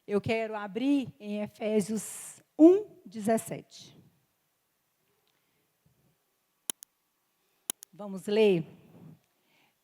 Eu quero abrir em Efésios 1:17. Vamos ler?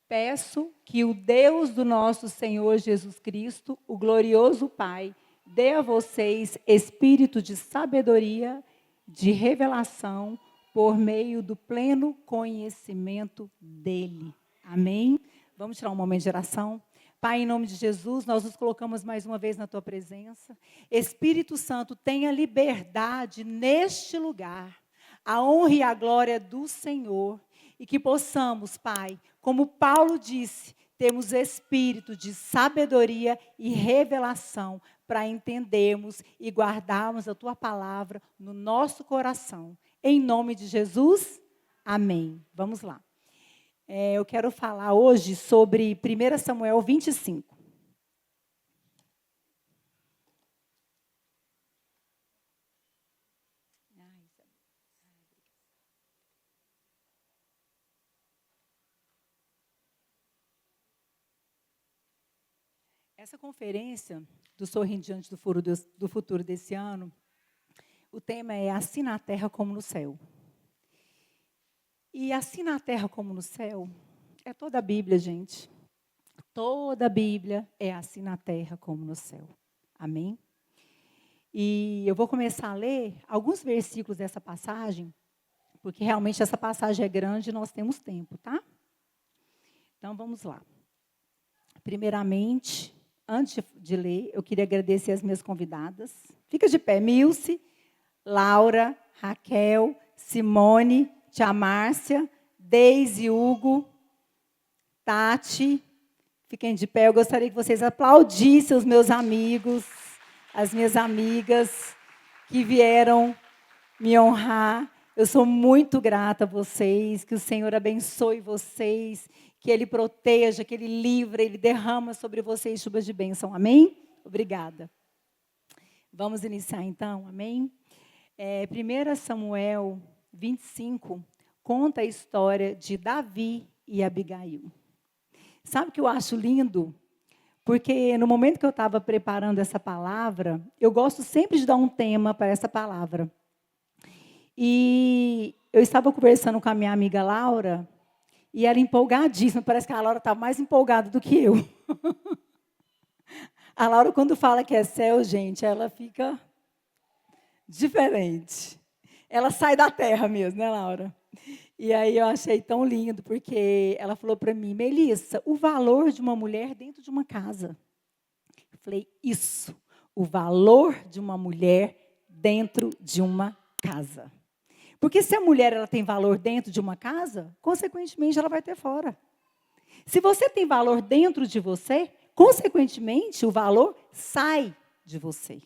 Peço que o Deus do nosso Senhor Jesus Cristo, o glorioso Pai, dê a vocês espírito de sabedoria, de revelação, por meio do pleno conhecimento dEle. Amém? Vamos tirar um momento de oração? Pai, em nome de Jesus, nós nos colocamos mais uma vez na Tua presença. Espírito Santo, tenha liberdade neste lugar. A honra e a glória do Senhor. E que possamos, Pai, como Paulo disse, termos espírito de sabedoria e revelação para entendermos e guardarmos a Tua palavra no nosso coração. Em nome de Jesus, amém. Vamos lá. Eu quero falar hoje sobre 1 Samuel 25. Essa conferência do Sorrindo Diante do Futuro desse ano, o tema é assim na terra como no céu. E assim na terra como no céu, é toda a Bíblia, gente. Toda a Bíblia é assim na terra como no céu. Amém? E eu vou começar a ler alguns versículos dessa passagem, porque realmente essa passagem é grande e nós temos tempo, tá? Então, vamos lá. Primeiramente, antes de ler, eu queria agradecer as minhas convidadas. Fica de pé, Milce, Laura, Raquel, Simone, Tia Márcia, Deise, Hugo, Tati. Fiquem de pé, eu gostaria que vocês aplaudissem os meus amigos, as minhas amigas que vieram me honrar. Eu sou muito grata a vocês, que o Senhor abençoe vocês, que Ele proteja, que Ele livre, Ele derrama sobre vocês chuvas de bênção. Amém? Obrigada. Vamos iniciar então, amém? 1 Samuel 25 conta a história de Davi e Abigail. Sabe o que eu acho lindo? Porque no momento que eu estava preparando essa palavra, eu gosto sempre de dar um tema para essa palavra. E eu estava conversando com a minha amiga Laura, e ela empolgadíssima, parece que a Laura estava mais empolgada do que eu. A Laura, quando fala que é céu, gente, ela fica diferente. Ela sai da terra mesmo, né, Laura? E aí eu achei tão lindo, porque ela falou para mim, Melissa, o valor de uma mulher dentro de uma casa. Eu falei, isso, o valor de uma mulher dentro de uma casa. Porque se a mulher ela tem valor dentro de uma casa, consequentemente ela vai ter fora. Se você tem valor dentro de você, consequentemente o valor sai de você.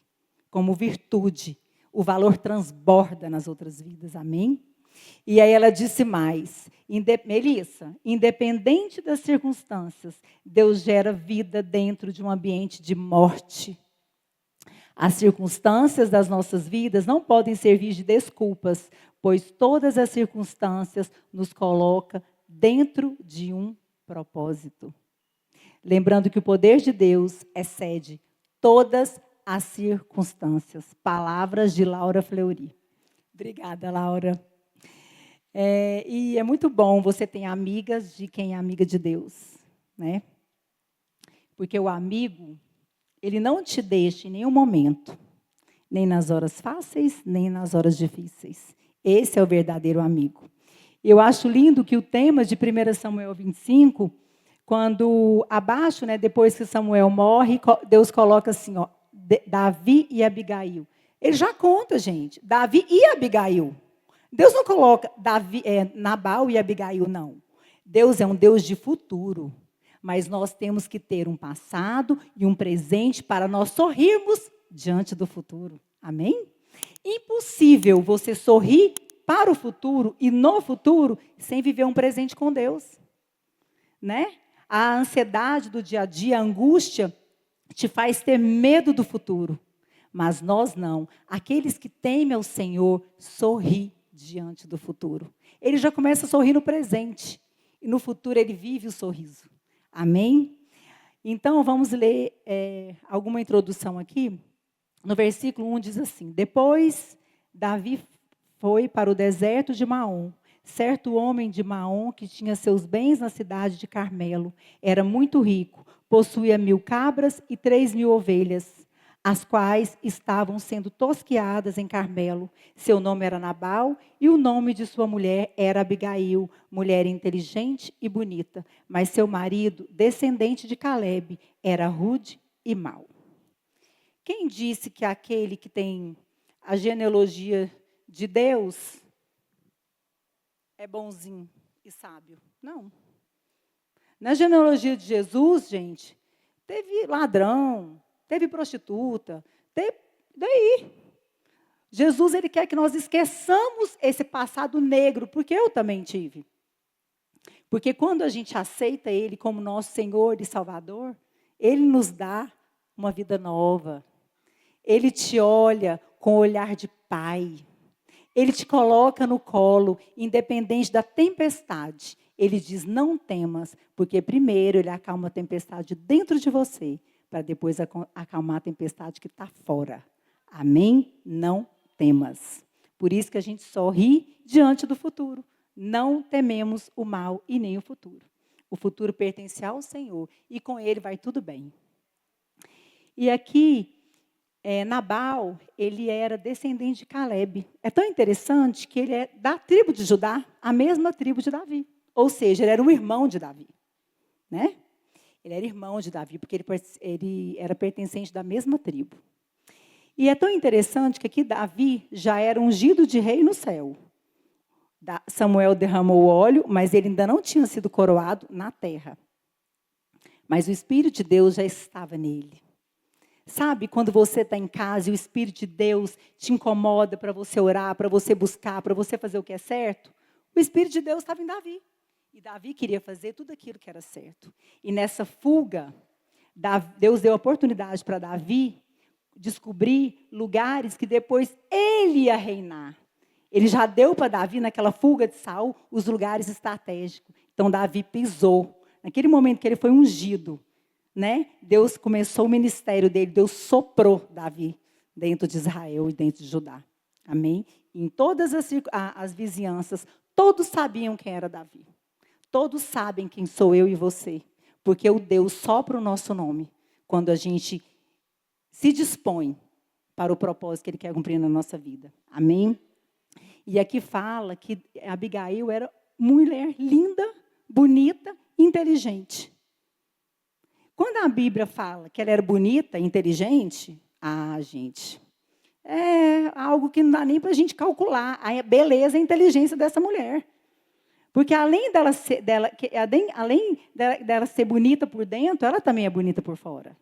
Como virtude, o valor transborda nas outras vidas, amém? E aí ela disse mais, Melissa, independente das circunstâncias, Deus gera vida dentro de um ambiente de morte. As circunstâncias das nossas vidas não podem servir de desculpas, pois todas as circunstâncias nos colocam dentro de um propósito. Lembrando que o poder de Deus excede todas as circunstâncias. Palavras de Laura Fleury. Obrigada, Laura. E é muito bom você ter amigas de quem é amiga de Deus, né? Porque o amigo, ele não te deixa em nenhum momento, nem nas horas fáceis, nem nas horas difíceis. Esse é o verdadeiro amigo. Eu acho lindo que o tema de 1 Samuel 25, quando abaixo, né, depois que Samuel morre, Deus coloca assim, ó, Davi e Abigail. Ele já conta, gente, Davi e Abigail. Deus não coloca Nabal e Abigail, não. Deus é um Deus de futuro. Mas nós temos que ter um passado e um presente para nós sorrirmos diante do futuro. Amém? Impossível você sorrir para o futuro e no futuro sem viver um presente com Deus. Né? A ansiedade do dia a dia, a angústia, te faz ter medo do futuro. Mas nós não. Aqueles que temem ao Senhor, sorri diante do futuro. Ele já começa a sorrir no presente. E no futuro ele vive o sorriso. Amém? Então, vamos ler alguma introdução aqui. No versículo 1 diz assim: Depois Davi foi para o deserto de Maom. Certo homem de Maom, que tinha seus bens na cidade de Carmelo, era muito rico, possuía 1000 cabras e 3000 ovelhas, as quais estavam sendo tosqueadas em Carmelo. Seu nome era Nabal e o nome de sua mulher era Abigail, mulher inteligente e bonita. Mas seu marido, descendente de Calebe, era rude e mau. Quem disse que aquele que tem a genealogia de Deus é bonzinho e sábio? Não. Na genealogia de Jesus, gente, teve ladrão, teve prostituta, daí. Jesus, ele quer que nós esqueçamos esse passado negro, porque eu também tive. Porque quando a gente aceita ele como nosso Senhor e Salvador, ele nos dá uma vida nova. Ele te olha com o olhar de pai. Ele te coloca no colo, independente da tempestade. Ele diz, não temas, porque primeiro ele acalma a tempestade dentro de você, para depois acalmar a tempestade que está fora. Amém? Não temas. Por isso que a gente sorri diante do futuro. Não tememos o mal e nem o futuro. O futuro pertence ao Senhor e com ele vai tudo bem. E aqui, Nabal, ele era descendente de Calebe. É tão interessante que ele é da tribo de Judá, a mesma tribo de Davi. Ou seja, ele era um irmão de Davi. Né? Ele era irmão de Davi, porque ele era pertencente da mesma tribo. E é tão interessante que aqui Davi já era ungido de rei no céu. Samuel derramou óleo, mas ele ainda não tinha sido coroado na terra. Mas o Espírito de Deus já estava nele. Sabe, quando você está em casa e o Espírito de Deus te incomoda para você orar, para você buscar, para você fazer o que é certo, o Espírito de Deus estava em Davi. E Davi queria fazer tudo aquilo que era certo. E nessa fuga, Deus deu oportunidade para Davi descobrir lugares que depois ele ia reinar. Ele já deu para Davi, naquela fuga de Saul, os lugares estratégicos. Então, Davi pisou. Naquele momento que ele foi ungido, né? Deus começou o ministério dele, Deus soprou Davi dentro de Israel e dentro de Judá. Amém? Em todas as vizinhanças, todos sabiam quem era Davi. Todos sabem quem sou eu e você. Porque o Deus sopra o nosso nome quando a gente se dispõe para o propósito que Ele quer cumprir na nossa vida. Amém? E aqui fala que Abigail era mulher linda, bonita, inteligente. Quando a Bíblia fala que ela era bonita, inteligente, gente, é algo que não dá nem para a gente calcular a beleza e a inteligência dessa mulher. Porque além dela ser bonita por dentro, ela também é bonita por fora.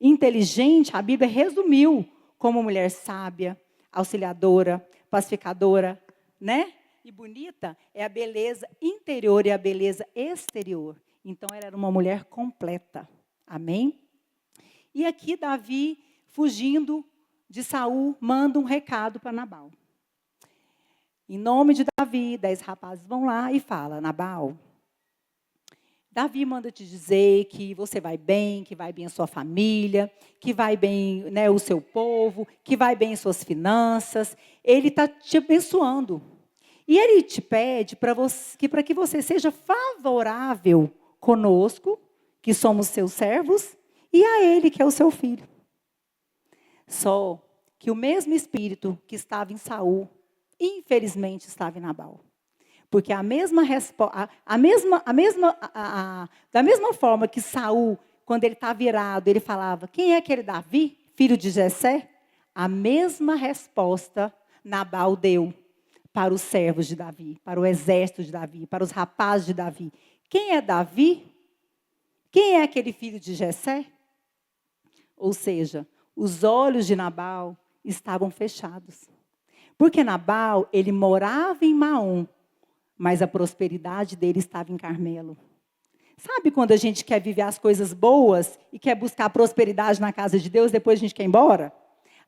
Inteligente, a Bíblia resumiu como mulher sábia, auxiliadora, pacificadora, né? E bonita é a beleza interior e a beleza exterior. Então, ela era uma mulher completa. Amém? E aqui, Davi, fugindo de Saul, manda um recado para Nabal. Em nome de Davi, 10 rapazes vão lá e falam, Nabal, Davi manda te dizer que você vai bem, que vai bem a sua família, que vai bem, né, o seu povo, que vai bem as suas finanças. Ele está te abençoando. E ele te pede para que você seja favorável conosco, que somos seus servos, e a ele, que é o seu filho. Só que o mesmo espírito que estava em Saul, infelizmente estava em Nabal. Porque da mesma forma que Saul, quando ele está virado, ele falava, quem é aquele Davi, filho de Jessé? A mesma resposta Nabal deu para os servos de Davi, para o exército de Davi, para os rapazes de Davi. Quem é Davi? Quem é aquele filho de Jessé? Ou seja, os olhos de Nabal estavam fechados. Porque Nabal, ele morava em Maom, mas a prosperidade dele estava em Carmelo. Sabe quando a gente quer viver as coisas boas e quer buscar prosperidade na casa de Deus, depois a gente quer ir embora?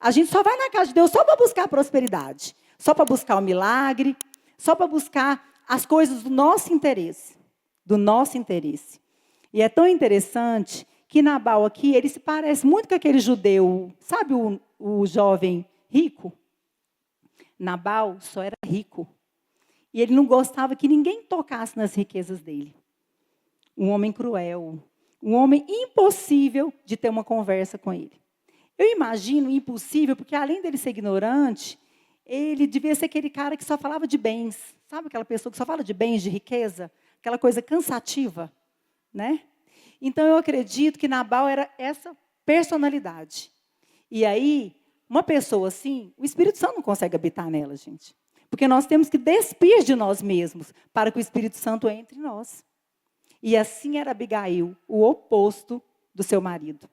A gente só vai na casa de Deus só para buscar a prosperidade, só para buscar o milagre, só para buscar as coisas do nosso interesse. Do nosso interesse. E é tão interessante que Nabal aqui, ele se parece muito com aquele judeu, sabe o jovem rico? Nabal só era rico. E ele não gostava que ninguém tocasse nas riquezas dele. Um homem cruel, um homem impossível de ter uma conversa com ele. Eu imagino impossível, porque além dele ser ignorante, ele devia ser aquele cara que só falava de bens. Sabe aquela pessoa que só fala de bens, de riqueza? Aquela coisa cansativa, né? Então, eu acredito que Nabal era essa personalidade. E aí, uma pessoa assim, o Espírito Santo não consegue habitar nela, gente. Porque nós temos que despir de nós mesmos para que o Espírito Santo entre em nós. E assim era Abigail, o oposto do seu marido.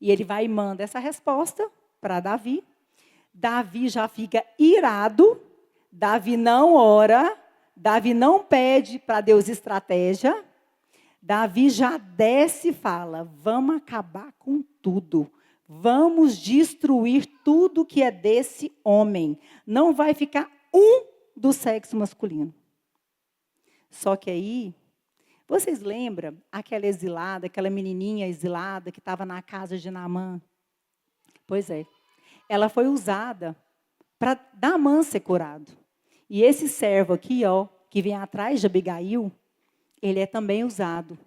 E ele vai e manda essa resposta para Davi. Davi já fica irado. Davi não ora. Davi não pede para Deus estratégia. Davi já desce e fala, vamos acabar com tudo. Vamos destruir tudo que é desse homem. Não vai ficar um do sexo masculino. Só que aí, vocês lembram aquela exilada, aquela menininha exilada que estava na casa de Naamã? Pois é. Ela foi usada para Naamã ser curado. E esse servo aqui, ó, que vem atrás de Abigail, ele é também usado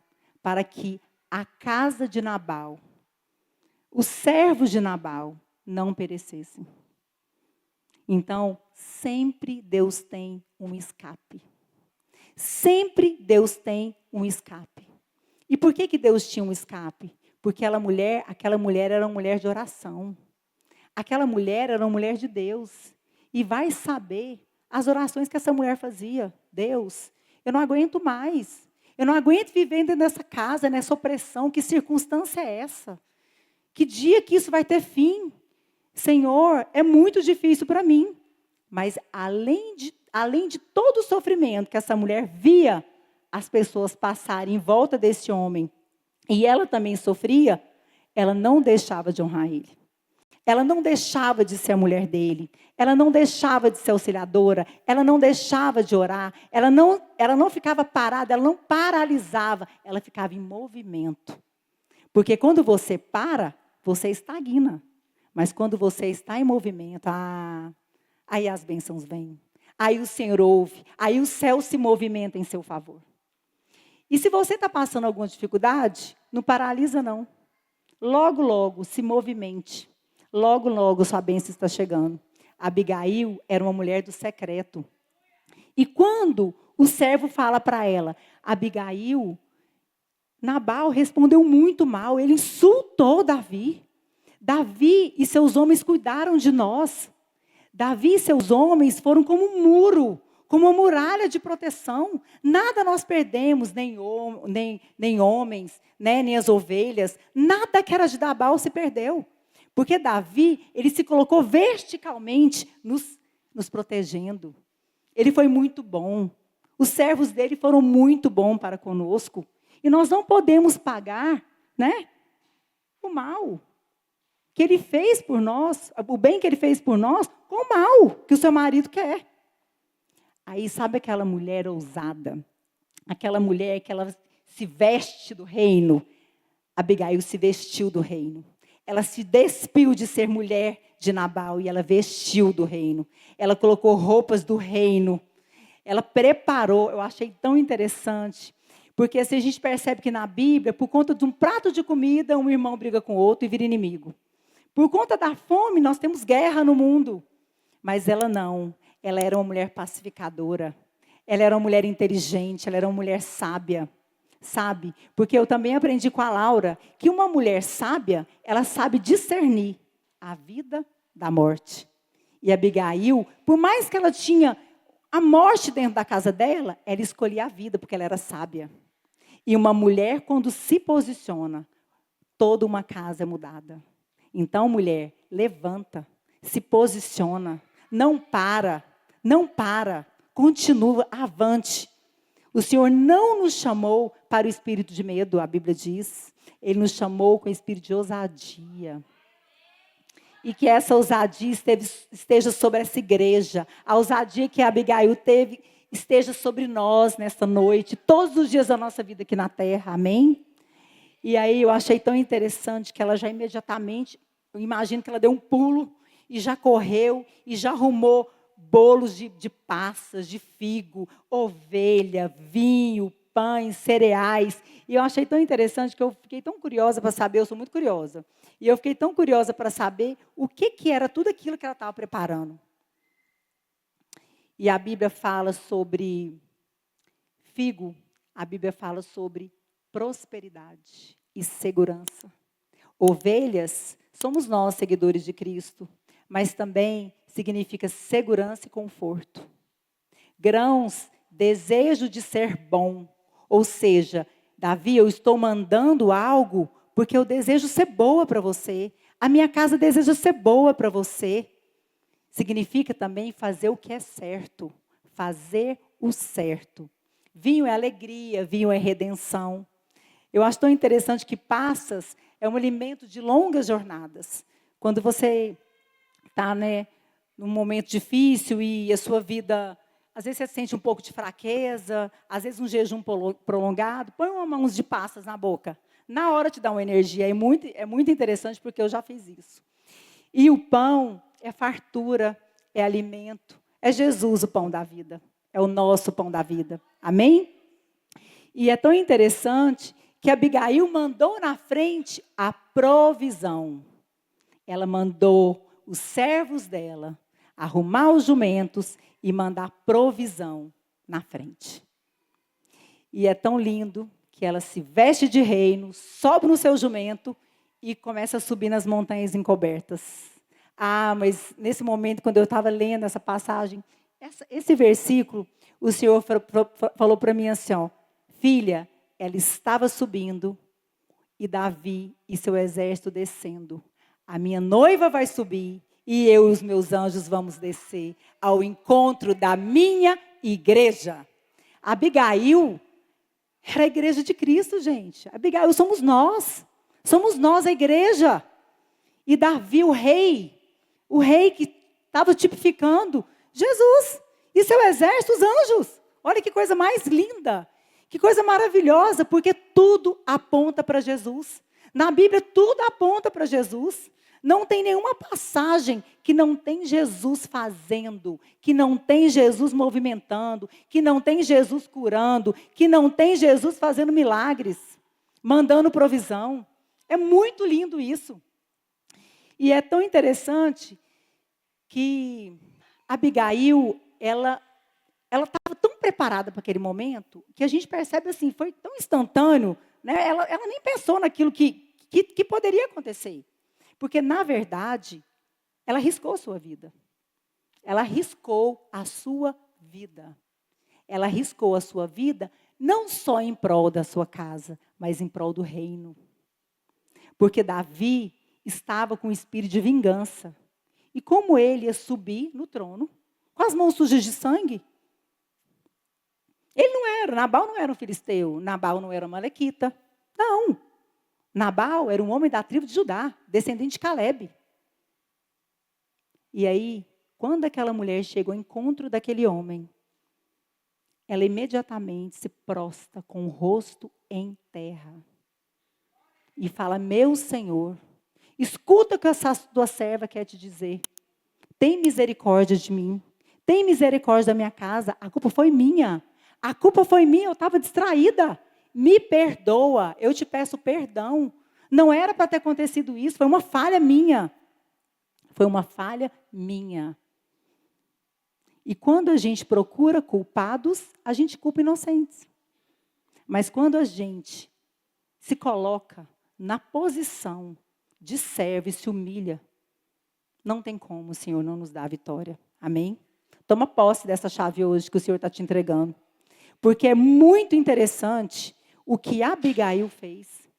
para que a casa de Nabal, os servos de Nabal, não perecessem. Então, sempre Deus tem um escape. Sempre Deus tem um escape. E por que Deus tinha um escape? Porque aquela mulher era uma mulher de oração. Aquela mulher era uma mulher de Deus. E vai saber as orações que essa mulher fazia. Deus, eu não aguento mais. Eu não aguento viver dentro dessa casa, nessa opressão. Que circunstância é essa? Que dia que isso vai ter fim? Senhor, é muito difícil para mim. Mas além de todo o sofrimento que essa mulher via as pessoas passarem em volta desse homem, e ela também sofria, ela não deixava de honrar ele. Ela não deixava de ser a mulher dele. Ela não deixava de ser auxiliadora. Ela não deixava de orar. Ela não ficava parada, ela não paralisava. Ela ficava em movimento. Porque quando você para, você estagna. Mas quando você está em movimento, aí as bênçãos vêm. Aí o Senhor ouve. Aí o céu se movimenta em seu favor. E se você está passando alguma dificuldade, não paralisa não. Logo, logo, se movimente. Logo, logo, sua bênção está chegando. Abigail era uma mulher do secreto. E quando o servo fala para ela, Abigail, Nabal respondeu muito mal. Ele insultou Davi. Davi e seus homens cuidaram de nós. Davi e seus homens foram como um muro, como uma muralha de proteção. Nada nós perdemos, nem homens, né, nem as ovelhas. Nada que era de Nabal se perdeu. Porque Davi, ele se colocou verticalmente nos protegendo. Ele foi muito bom. Os servos dele foram muito bons para conosco. E nós não podemos pagar, né, o mal que ele fez por nós, o bem que ele fez por nós, com o mal que o seu marido quer. Aí, sabe aquela mulher ousada? Aquela mulher que ela se veste do reino. Abigail se vestiu do reino. Ela se despiu de ser mulher de Nabal e ela vestiu do reino. Ela colocou roupas do reino. Ela preparou, eu achei tão interessante. Porque assim, a gente percebe que na Bíblia, por conta de um prato de comida, um irmão briga com o outro e vira inimigo. Por conta da fome, nós temos guerra no mundo. Mas ela não. Ela era uma mulher pacificadora. Ela era uma mulher inteligente. Ela era uma mulher sábia. Sabe? Porque eu também aprendi com a Laura que uma mulher sábia, ela sabe discernir a vida da morte. E a Abigail, por mais que ela tinha a morte dentro da casa dela, ela escolhia a vida, porque ela era sábia. E uma mulher, quando se posiciona, toda uma casa é mudada. Então, mulher, levanta, se posiciona, não para, continua, avante. O Senhor não nos chamou para o espírito de medo, a Bíblia diz. Ele nos chamou com o espírito de ousadia. E que essa ousadia esteja sobre essa igreja. A ousadia que a Abigail teve esteja sobre nós nesta noite, todos os dias da nossa vida aqui na terra. Amém? E aí eu achei tão interessante que ela já imediatamente, eu imagino que ela deu um pulo e já correu e já arrumou bolos de passas, de figo, ovelha, vinho, pães, cereais. E eu achei tão interessante que eu fiquei tão curiosa para saber, eu sou muito curiosa. E eu fiquei tão curiosa para saber o que era tudo aquilo que ela estava preparando. E a Bíblia fala sobre figo, a Bíblia fala sobre prosperidade e segurança. Ovelhas somos nós, seguidores de Cristo, mas também significa segurança e conforto. Grãos, desejo de ser bom, ou seja, Davi, eu estou mandando algo porque eu desejo ser boa para você. A minha casa deseja ser boa para você. Significa também fazer o que é certo, fazer o certo. Vinho é alegria, vinho é redenção. Eu acho tão interessante que passas é um alimento de longas jornadas. Quando você está, num momento difícil e a sua vida, às vezes você sente um pouco de fraqueza, às vezes um jejum prolongado, põe uma mão de passas na boca. Na hora te dá uma energia. É muito interessante porque eu já fiz isso. E o pão é fartura, é alimento. É Jesus o pão da vida. É o nosso pão da vida. Amém? E é tão interessante que Abigail mandou na frente a provisão. Ela mandou os servos dela arrumar os jumentos e mandar provisão na frente. E é tão lindo que ela se veste de reino, sobe no seu jumento e começa a subir nas montanhas encobertas. Ah, mas nesse momento, quando eu estava lendo essa passagem, esse versículo, o Senhor falou para mim assim, ó, filha, ela estava subindo e Davi e seu exército descendo. A minha noiva vai subir e eu e os meus anjos vamos descer ao encontro da minha igreja. Abigail era a igreja de Cristo, gente. Abigail somos nós. Somos nós a igreja. E Davi, o rei que estava tipificando Jesus e seu exército, os anjos. Olha que coisa mais linda. Que coisa maravilhosa, porque tudo aponta para Jesus. Na Bíblia, tudo aponta para Jesus. Não tem nenhuma passagem que não tem Jesus fazendo, que não tem Jesus movimentando, que não tem Jesus curando, que não tem Jesus fazendo milagres, mandando provisão. É muito lindo isso. E é tão interessante que Abigail, ela estava tão preparada para aquele momento, que a gente percebe assim, foi tão instantâneo, né? Ela nem pensou naquilo que poderia acontecer. Porque, na verdade, ela arriscou a sua vida. Ela arriscou a sua vida. Ela arriscou a sua vida não só em prol da sua casa, mas em prol do reino. Porque Davi estava com o espírito de vingança. E como ele ia subir no trono, com as mãos sujas de sangue, Nabal não era um filisteu, Nabal não era uma malequita. Não. Nabal era um homem da tribo de Judá, descendente de Calebe. E aí, quando aquela mulher chega ao encontro daquele homem, ela imediatamente se prostra com o rosto em terra. E fala, meu Senhor, escuta o que essa tua serva quer te dizer. Tem misericórdia de mim. Tem misericórdia da minha casa. A culpa foi minha. A culpa foi minha, eu estava distraída. Me perdoa, eu te peço perdão. Não era para ter acontecido isso, foi uma falha minha. Foi uma falha minha. E quando a gente procura culpados, a gente culpa inocentes. Mas quando a gente se coloca na posição de servo e se humilha, não tem como o Senhor não nos dar a vitória. Amém? Toma posse dessa chave hoje que o Senhor está te entregando. Porque é muito interessante o que Abigail fez.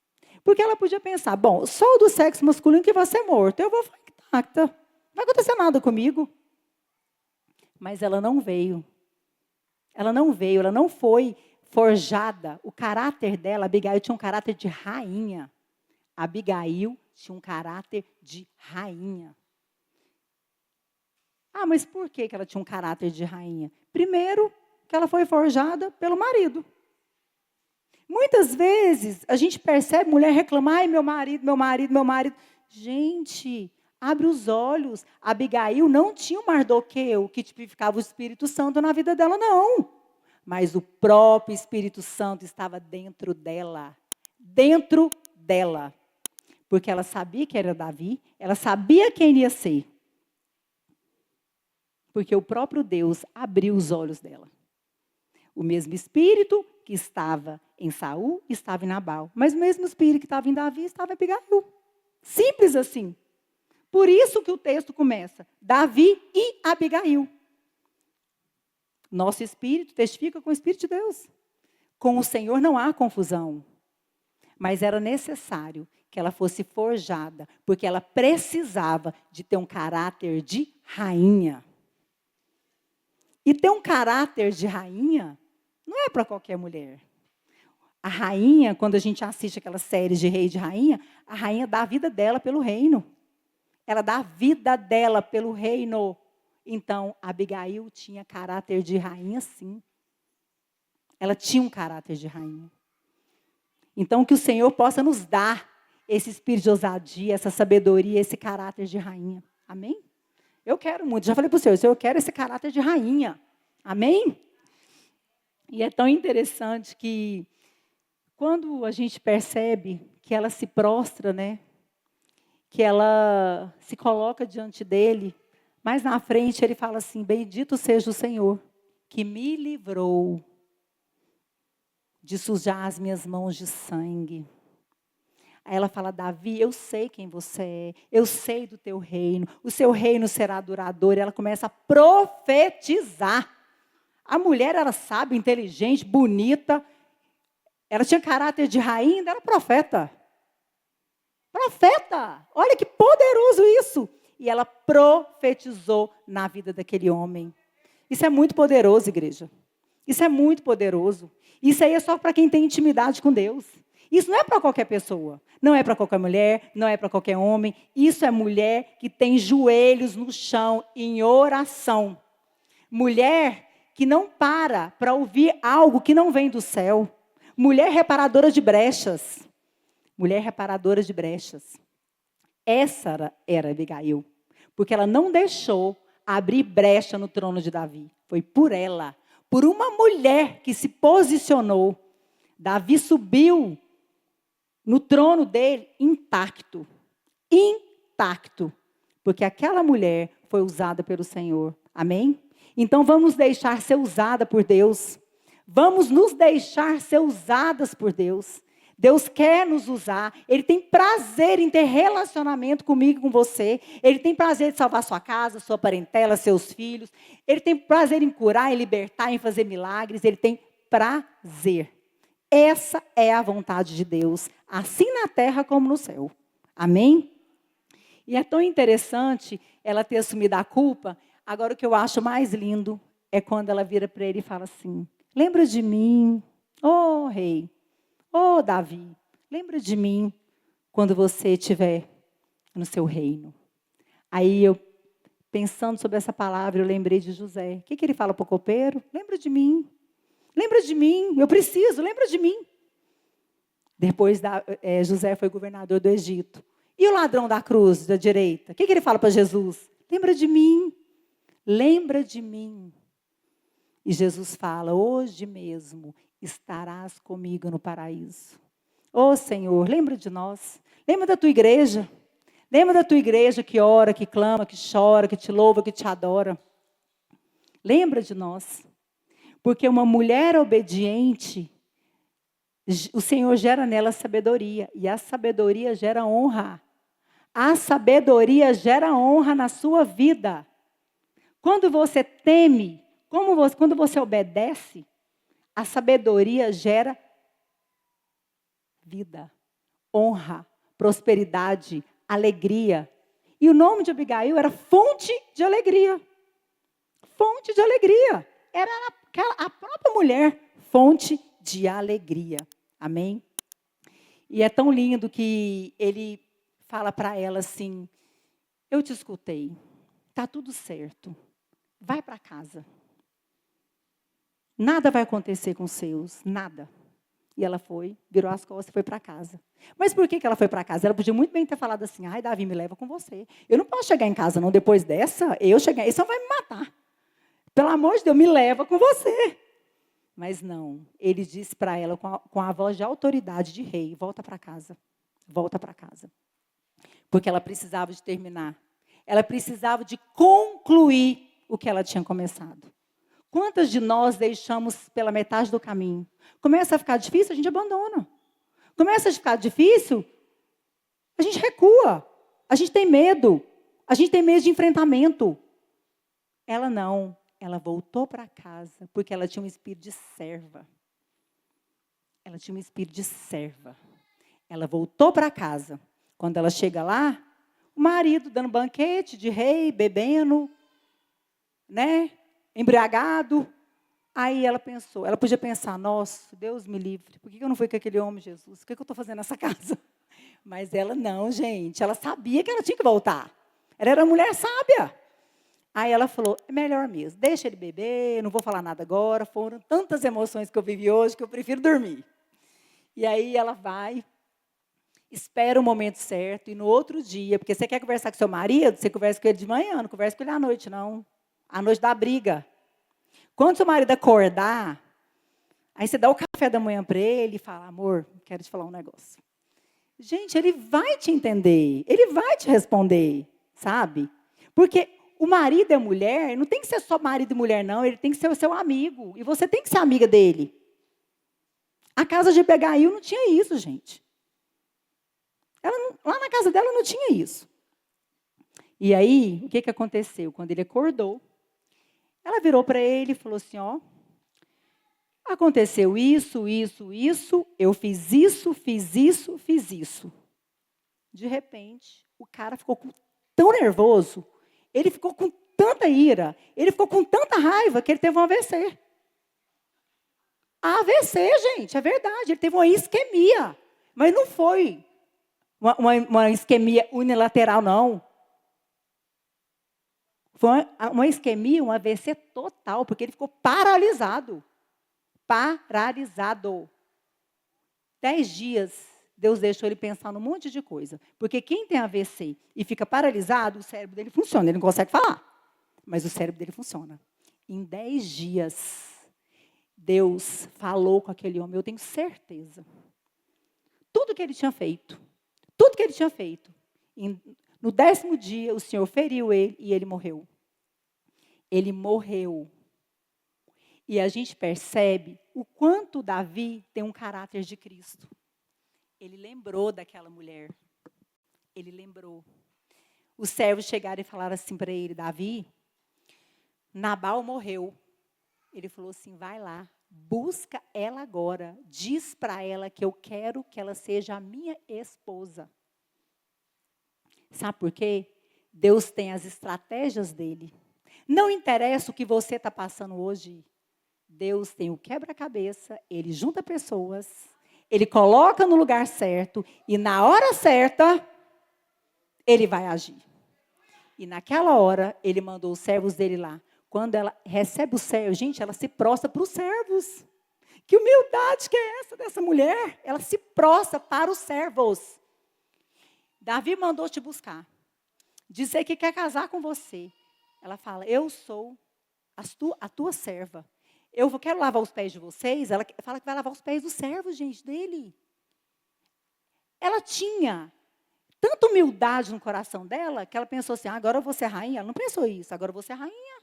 Porque ela podia pensar, bom, sou do sexo masculino que vai ser morto, eu vou ficar intacta, não vai acontecer nada comigo. Mas ela não veio. Ela não foi forjada. O caráter dela, Abigail tinha um caráter de rainha. Abigail tinha um caráter de rainha. Ah, mas por que ela tinha um caráter de rainha? Primeiro, que ela foi forjada pelo marido. Muitas vezes a gente percebe mulher reclamar, ai, meu marido, meu marido, meu marido. Gente, abre os olhos. Abigail não tinha o Mardoqueu que tipificava o Espírito Santo na vida dela, não. Mas o próprio Espírito Santo estava dentro dela. Dentro dela. Porque ela sabia que era Davi, ela sabia quem ia ser. Porque o próprio Deus abriu os olhos dela. O mesmo Espírito que estava em Saul estava em Nabal. Mas o mesmo Espírito que estava em Davi estava em Abigail. Simples assim. Por isso que o texto começa. Davi e Abigail. Nosso Espírito testifica com o Espírito de Deus. Com o Senhor não há confusão. Mas era necessário que ela fosse forjada, porque ela precisava de ter um caráter de rainha. E ter um caráter de rainha não é para qualquer mulher. A rainha, quando a gente assiste aquelas séries de rei e de rainha, a rainha dá a vida dela pelo reino. Ela dá a vida dela pelo reino. Então, Abigail tinha caráter de rainha, sim. Ela tinha um caráter de rainha. Então, que o Senhor possa nos dar esse espírito de ousadia, essa sabedoria, esse caráter de rainha. Amém? Eu quero muito. Já falei para o Senhor, eu quero esse caráter de rainha. Amém? E é tão interessante que, quando a gente percebe que ela se prostra, né? Que ela se coloca diante dele, mais na frente ele fala assim, bendito seja o Senhor, que me livrou de sujar as minhas mãos de sangue. Aí ela fala, Davi, eu sei quem você é, eu sei do teu reino, o seu reino será duradouro. E ela começa a profetizar. A mulher era sábia, inteligente, bonita, ela tinha caráter de rainha, ainda era profeta. Profeta! Olha que poderoso isso! E ela profetizou na vida daquele homem. Isso é muito poderoso, igreja. Isso é muito poderoso. Isso aí é só para quem tem intimidade com Deus. Isso não é para qualquer pessoa. Não é para qualquer mulher, não é para qualquer homem. Isso é mulher que tem joelhos no chão em oração. Mulher que não para ouvir algo que não vem do céu. Mulher reparadora de brechas. Mulher reparadora de brechas. Essa era Abigail. Porque ela não deixou abrir brecha no trono de Davi. Foi por ela. Por uma mulher que se posicionou. Davi subiu no trono dele intacto. Intacto. Porque aquela mulher foi usada pelo Senhor. Amém? Então vamos deixar ser usada por Deus. Vamos nos deixar ser usadas por Deus. Deus quer nos usar, Ele tem prazer em ter relacionamento comigo e com você, Ele tem prazer em salvar sua casa, sua parentela, seus filhos, Ele tem prazer em curar, em libertar, em fazer milagres, Ele tem prazer. Essa é a vontade de Deus, assim na terra como no céu. Amém? E é tão interessante ela ter assumido a culpa. Agora o que eu acho mais lindo é quando ela vira para ele e fala assim, lembra de mim, ô rei. Ô, Davi, lembra de mim quando você estiver no seu reino. Aí eu, pensando sobre essa palavra, eu lembrei de José. O que ele fala para o copeiro? Lembra de mim. Lembra de mim. Eu preciso, lembra de mim. Depois José foi governador do Egito. E o ladrão da cruz, da direita? O que ele fala para Jesus? Lembra de mim. Lembra de mim. E Jesus fala, hoje mesmo estarás comigo no paraíso. Ô Senhor, lembra de nós. Lembra da tua igreja. Lembra da tua igreja que ora, que clama, que chora, que te louva, que te adora. Lembra de nós. Porque uma mulher obediente, o Senhor gera nela sabedoria. E a sabedoria gera honra. A sabedoria gera honra na sua vida. Quando você teme, quando você obedece, a sabedoria gera vida, honra, prosperidade, alegria. E o nome de Abigail era fonte de alegria. Fonte de alegria. Era a própria mulher, fonte de alegria. Amém? E é tão lindo que ele fala para ela assim, eu te escutei, está tudo certo, vai para casa. Nada vai acontecer com os seus, nada. E ela foi, virou as costas e foi para casa. Mas por que ela foi para casa? Ela podia muito bem ter falado assim, ai, Davi, me leva com você. Eu não posso chegar em casa, não, depois dessa, esse vai me matar. Pelo amor de Deus, me leva com você. Mas não, ele disse para ela com a voz de autoridade de rei, volta para casa, volta para casa. Porque ela precisava de terminar. Ela precisava de concluir o que ela tinha começado. Quantas de nós deixamos pela metade do caminho? Começa a ficar difícil, a gente abandona. Começa a ficar difícil, a gente recua. A gente tem medo. A gente tem medo de enfrentamento. Ela não. Ela voltou para casa, porque ela tinha um espírito de serva. Ela tinha um espírito de serva. Ela voltou para casa. Quando ela chega lá, o marido dando banquete de rei, bebendo, né? Embriagado. Aí ela pensou, ela podia pensar, nossa, Deus me livre, por que eu não fui com aquele homem, Jesus? O que eu estou fazendo nessa casa? Mas ela não, gente, ela sabia que ela tinha que voltar. Ela era uma mulher sábia. Aí ela falou, é melhor mesmo, deixa ele beber, não vou falar nada agora, foram tantas emoções que eu vivi hoje que eu prefiro dormir. E aí ela vai, espera o momento certo, e no outro dia, porque você quer conversar com seu marido, você conversa com ele de manhã, não conversa com ele à noite, não. À noite dá briga. Quando seu marido acordar, aí você dá o café da manhã para ele e fala, amor, quero te falar um negócio. Gente, ele vai te entender, ele vai te responder, sabe? Porque o marido e a mulher, não tem que ser só marido e mulher, não, ele tem que ser o seu amigo, e você tem que ser amiga dele. A casa de Abigail não tinha isso, gente. Lá na casa dela não tinha isso. E aí, o que aconteceu? Quando ele acordou, ela virou para ele e falou assim, ó, aconteceu isso, eu fiz isso, fiz isso, fiz isso. De repente, o cara ficou tão nervoso, ele ficou com tanta ira, ele ficou com tanta raiva que ele teve um AVC. AVC, gente, é verdade, ele teve uma isquemia. Mas não foi uma isquemia unilateral, não. Foi uma isquemia, um AVC total, porque ele ficou paralisado. Paralisado. 10 dias, Deus deixou ele pensar num monte de coisa. Porque quem tem AVC e fica paralisado, o cérebro dele funciona. Ele não consegue falar, mas o cérebro dele funciona. Em 10 dias, Deus falou com aquele homem, eu tenho certeza. Tudo que ele tinha feito. No 10º dia, o Senhor feriu ele e ele morreu. Ele morreu. E a gente percebe o quanto Davi tem um caráter de Cristo. Ele lembrou daquela mulher. Ele lembrou. Os servos chegaram e falaram assim para ele, Davi, Nabal morreu. Ele falou assim, vai lá, busca ela agora. Diz para ela que eu quero que ela seja a minha esposa. Sabe por quê? Deus tem as estratégias dele. Não interessa o que você está passando hoje. Deus tem o quebra-cabeça, ele junta pessoas, ele coloca no lugar certo e na hora certa, ele vai agir. E naquela hora, ele mandou os servos dele lá. Quando ela recebe o servo, gente, ela se prostra para os servos. Que humildade que é essa dessa mulher? Ela se prostra para os servos. Davi mandou te buscar. Dizer que quer casar com você. Ela fala, eu sou a tua serva. Eu quero lavar os pés de vocês. Ela fala que vai lavar os pés dos servos, gente, dele. Ela tinha tanta humildade no coração dela, que ela pensou assim, agora eu vou ser rainha. Ela não pensou isso, agora eu vou ser rainha.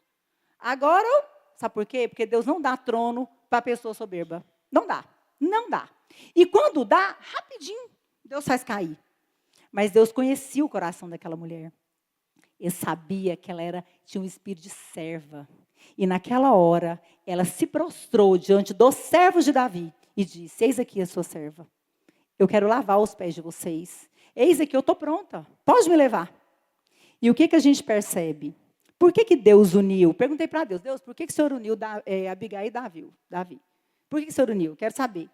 Agora, sabe por quê? Porque Deus não dá trono para a pessoa soberba. Não dá, não dá. E quando dá, rapidinho, Deus faz cair. Mas Deus conhecia o coração daquela mulher. Ele sabia que ela tinha um espírito de serva. E naquela hora, ela se prostrou diante dos servos de Davi e disse, eis aqui a sua serva. Eu quero lavar os pés de vocês. Eis aqui, eu estou pronta. Pode me levar. E o que a gente percebe? Por que Deus uniu? Perguntei para Deus, Deus, por que o Senhor uniu Abigail e Davi? Por que o Senhor uniu? Quero saber.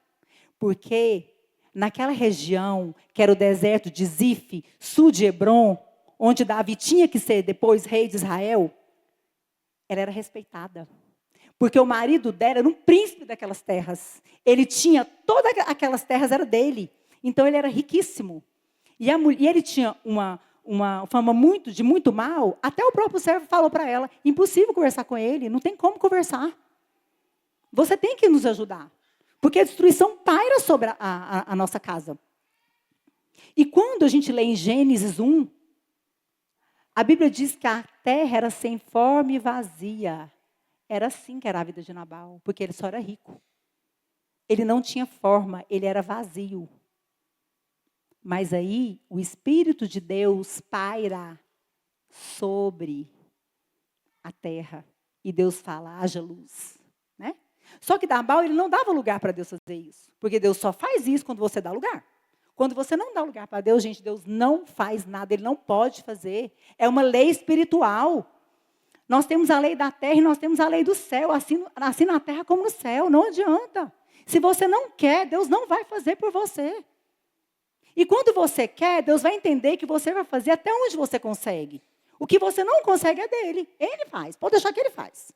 Porque naquela região, que era o deserto de Zif, sul de Hebron, onde Davi tinha que ser depois rei de Israel, ela era respeitada. Porque o marido dela era um príncipe daquelas terras. Ele tinha, todas aquelas terras era dele. Então ele era riquíssimo. E ele tinha uma fama de muito mal. Até o próprio servo falou para ela, impossível conversar com ele, não tem como conversar. Você tem que nos ajudar. Porque a destruição paira sobre a nossa casa. E quando a gente lê em Gênesis 1, a Bíblia diz que a terra era sem forma e vazia. Era assim que era a vida de Nabal, porque ele só era rico. Ele não tinha forma, ele era vazio. Mas aí, o Espírito de Deus paira sobre a terra. E Deus fala, haja luz. Né? Só que Nabal, ele não dava lugar para Deus fazer isso. Porque Deus só faz isso quando você dá lugar. Quando você não dá lugar para Deus, gente, Deus não faz nada, Ele não pode fazer. É uma lei espiritual. Nós temos a lei da terra e nós temos a lei do céu, assim na terra como no céu, não adianta. Se você não quer, Deus não vai fazer por você. E quando você quer, Deus vai entender que você vai fazer até onde você consegue. O que você não consegue é dele, Ele faz, pode deixar que Ele faz.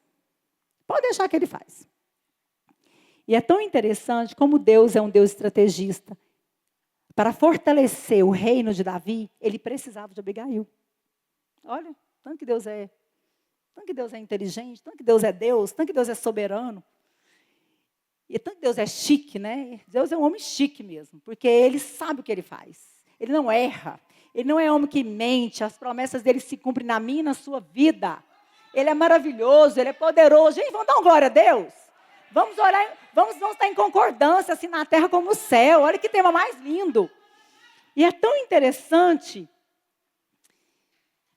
Pode deixar que Ele faz. E é tão interessante como Deus é um Deus estrategista. Para fortalecer o reino de Davi, ele precisava de Abigail. Olha, tanto que Deus é inteligente, tanto que Deus é Deus, tanto que Deus é soberano. E tanto que Deus é chique, né? Deus é um homem chique mesmo, porque ele sabe o que ele faz. Ele não erra. Ele não é homem que mente, as promessas dele se cumprem na minha e na sua vida. Ele é maravilhoso, ele é poderoso. Gente, vamos dar uma glória a Deus? Vamos orar, vamos estar em concordância, assim na terra como no céu. Olha que tema mais lindo. E é tão interessante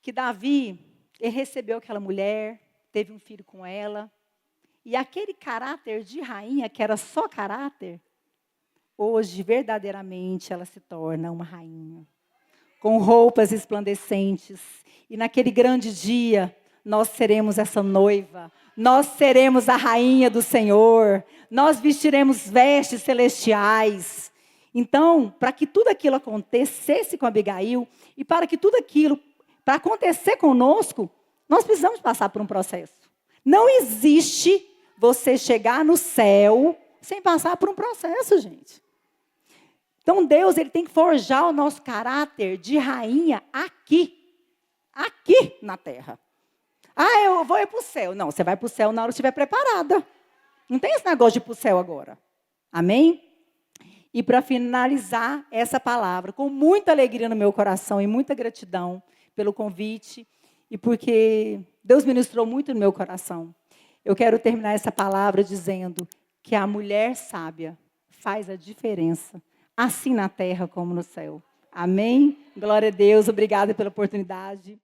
que Davi, ele recebeu aquela mulher, teve um filho com ela. E aquele caráter de rainha, que era só caráter, hoje, verdadeiramente, ela se torna uma rainha. Com roupas resplandecentes. E naquele grande dia, nós seremos essa noiva. Nós seremos a rainha do Senhor. Nós vestiremos vestes celestiais. Então, para que tudo aquilo acontecesse com Abigail, e para que tudo aquilo, para acontecer conosco, nós precisamos passar por um processo. Não existe você chegar no céu sem passar por um processo, gente. Então, Deus, ele tem que forjar o nosso caráter de rainha aqui na terra. Eu vou ir para o céu. Não, você vai para o céu na hora que estiver preparada. Não tem esse negócio de ir para o céu agora. Amém? E para finalizar essa palavra, com muita alegria no meu coração e muita gratidão pelo convite, e porque Deus ministrou muito no meu coração, eu quero terminar essa palavra dizendo que a mulher sábia faz a diferença, assim na terra como no céu. Amém? Glória a Deus, obrigada pela oportunidade.